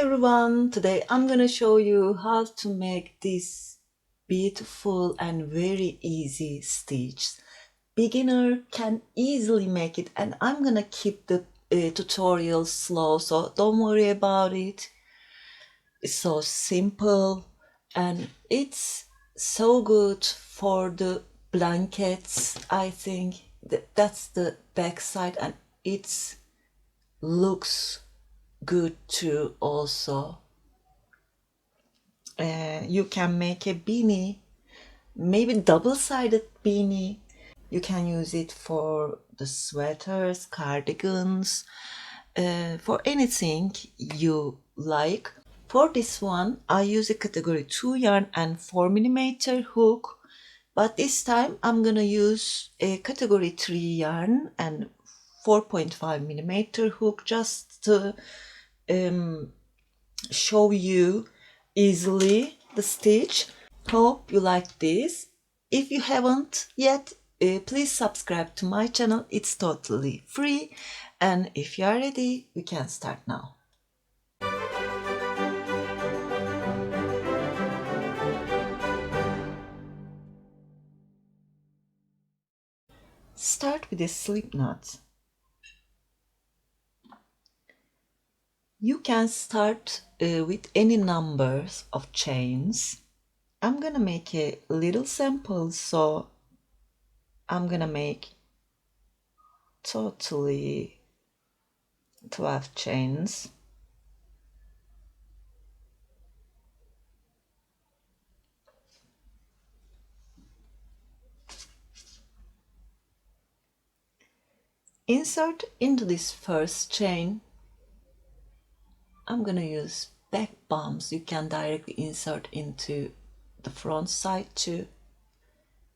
everyone, today I'm gonna show you how to make this beautiful and very easy stitch. Beginner can easily make it, and I'm gonna keep the tutorial slow, so don't worry about it. It's so simple and it's so good for the blankets. I think that's the back side, and it looks good too also. You can make a beanie, maybe double-sided beanie. You can use it for the sweaters, cardigans, for anything you like. For this one, I use a category 2 yarn and 4mm hook, but this time I'm gonna use a category 3 yarn and 4.5mm hook just to show you easily the stitch. Hope you like this. If you haven't yet, please subscribe to my channel. It's totally free, and if you are ready, we can start now. Start with a slip knot. You can start with any numbers of chains. I'm gonna make a little sample, so I'm gonna make totally 12 chains. Insert into this first chain. I'm gonna use back bumps. You can directly insert into the front side too.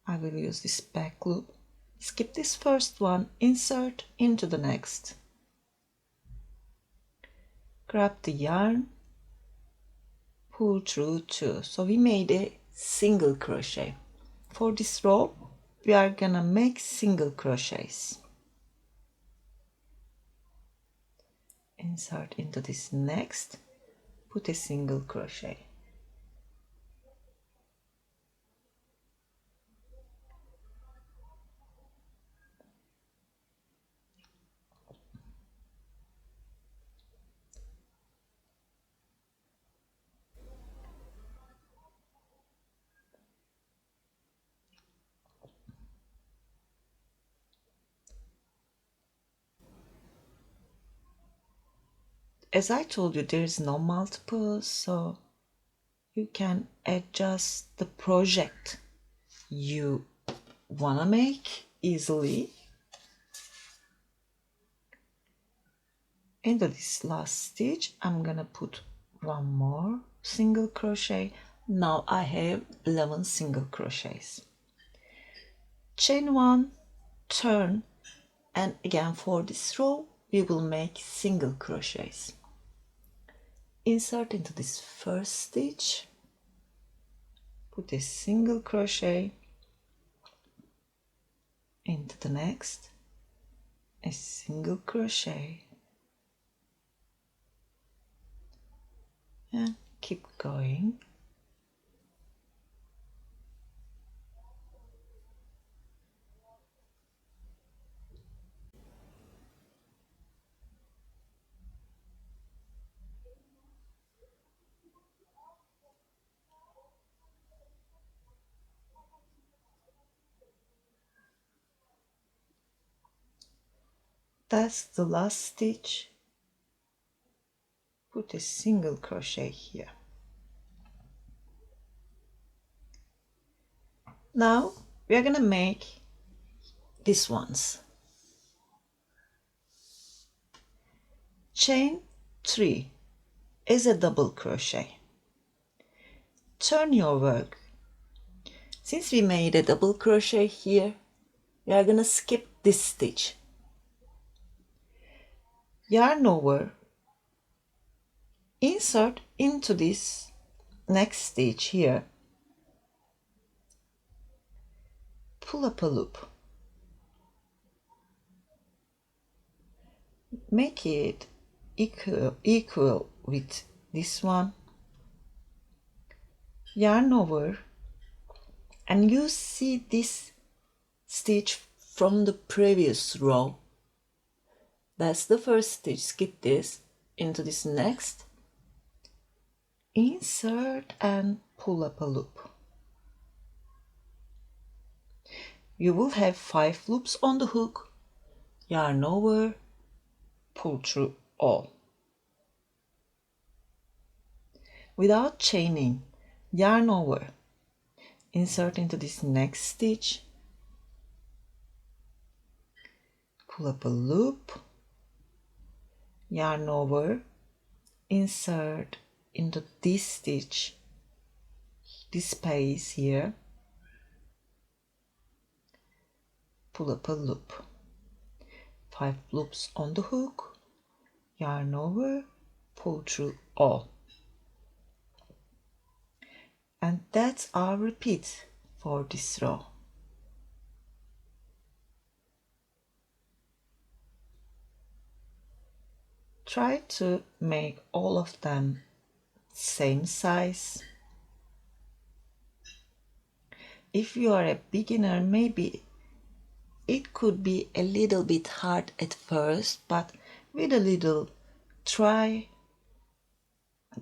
I will use this back loop. Skip this first one, insert into the next. Grab the yarn, pull through 2. So we made a single crochet. For this row, we are gonna make single crochets. Insert into this next, put a single crochet. As I told you, there is no multiple, so you can adjust the project you wanna make easily. Into this last stitch, I'm gonna put one more single crochet. Now I have 11 single crochets. Chain 1, turn, and again for this row we will make single crochets. Insert into this first stitch, put a single crochet, into the next, a single crochet, and keep going. That's the last stitch. Put a single crochet here. Now we are gonna make these ones. Chain 3 is a double crochet. Turn your work. Since we made a double crochet here, we are gonna skip this stitch. Yarn over, insert into this next stitch here, pull up a loop, make it equal with this one, yarn over, and you see this stitch from the previous row. That's the first stitch. Skip this, into this next, insert and pull up a loop. You will have 5 loops on the hook, yarn over, pull through all. Without chaining, yarn over, insert into this next stitch, pull up a loop, yarn over, insert into this stitch, this space here, pull up a loop. 5 loops on the hook, yarn over, pull through all. And that's our repeat for this row. Try to make all of them same size. If you are a beginner, maybe it could be a little bit hard at first, but with a little try,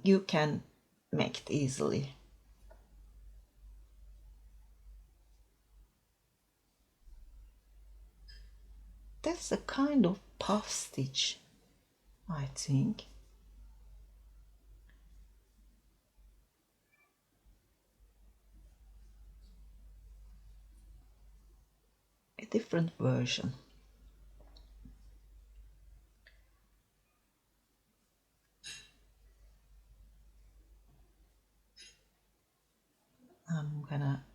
you can make it easily. That's a kind of puff stitch, I think. A different version. I'm gonna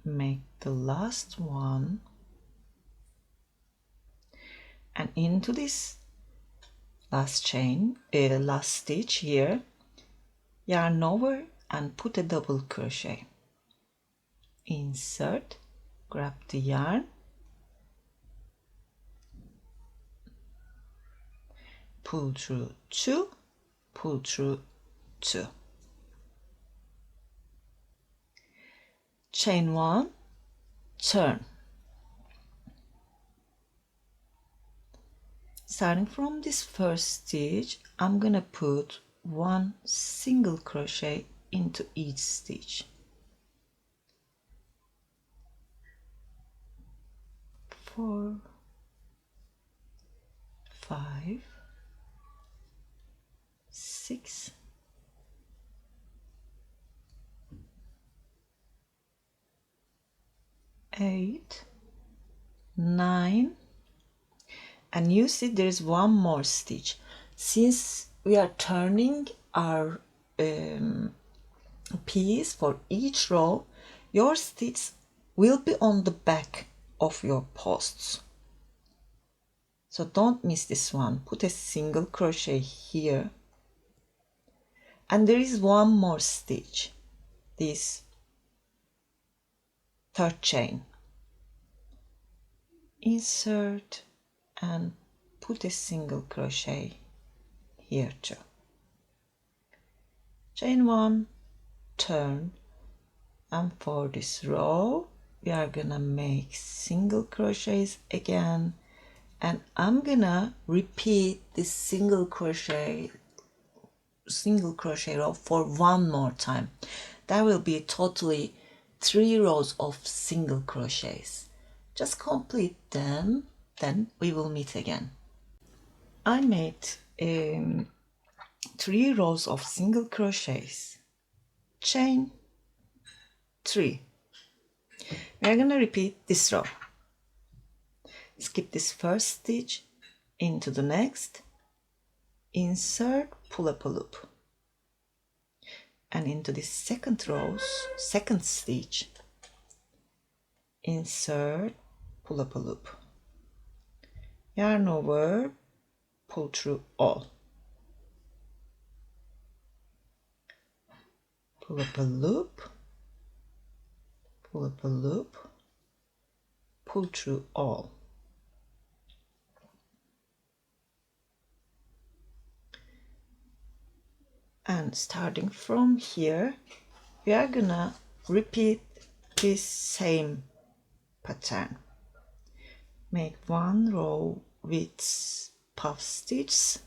make the last one, and into this last stitch here, yarn over and put a double crochet. Insert, grab the yarn, pull through 2, pull through 2, chain 1, turn. Starting from this first stitch, I'm gonna put 1 single crochet into each stitch. 4, 5, 6, 8, 9, and you see there's one more stitch. Since we are turning our piece for each row, your stitch will be on the back of your posts. So don't miss this one. Put a single crochet here, and there is one more stitch, this third chain. Insert and put a single crochet here too. Chain 1, turn, and for this row we are gonna make single crochets again, and I'm gonna repeat this single crochet row for one more time. That will be totally 3 rows of single crochets. Just complete them, then we will meet again. I made 3 rows of single crochets, chain 3. We are gonna repeat this row. Skip this first stitch, into the next, insert, pull up a loop, and into this second stitch, insert, pull up a loop, yarn over, pull through all, pull up a loop, pull up a loop, pull through all. And starting from here, we are gonna repeat this same pattern. Make one row with puff stitches,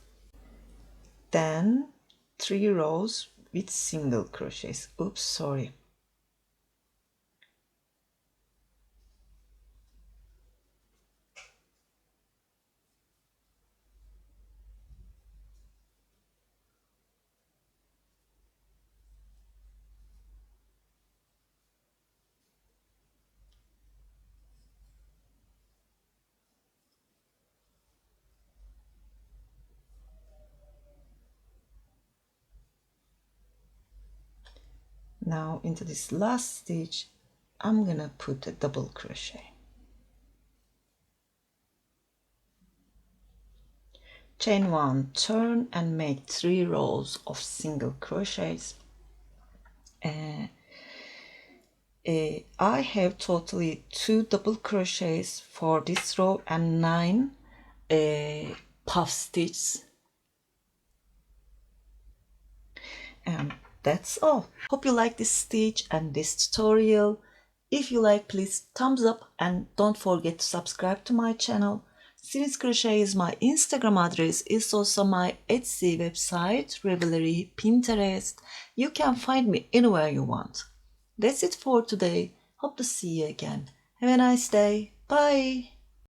then 3 rows with single crochets. Oops, sorry. Now into this last stitch, I'm gonna put a double crochet. Chain 1, turn and make 3 rows of single crochets. I have totally 2 double crochets for this row and 9 puff stitches. And that's all. Hope you like this stitch and this tutorial. If you like, please thumbs up and don't forget to subscribe to my channel. Sirin's Crochet is my Instagram address. It's also my Etsy website, Ravelry, Pinterest. You can find me anywhere you want. That's it for today. Hope to see you again. Have a nice day. Bye.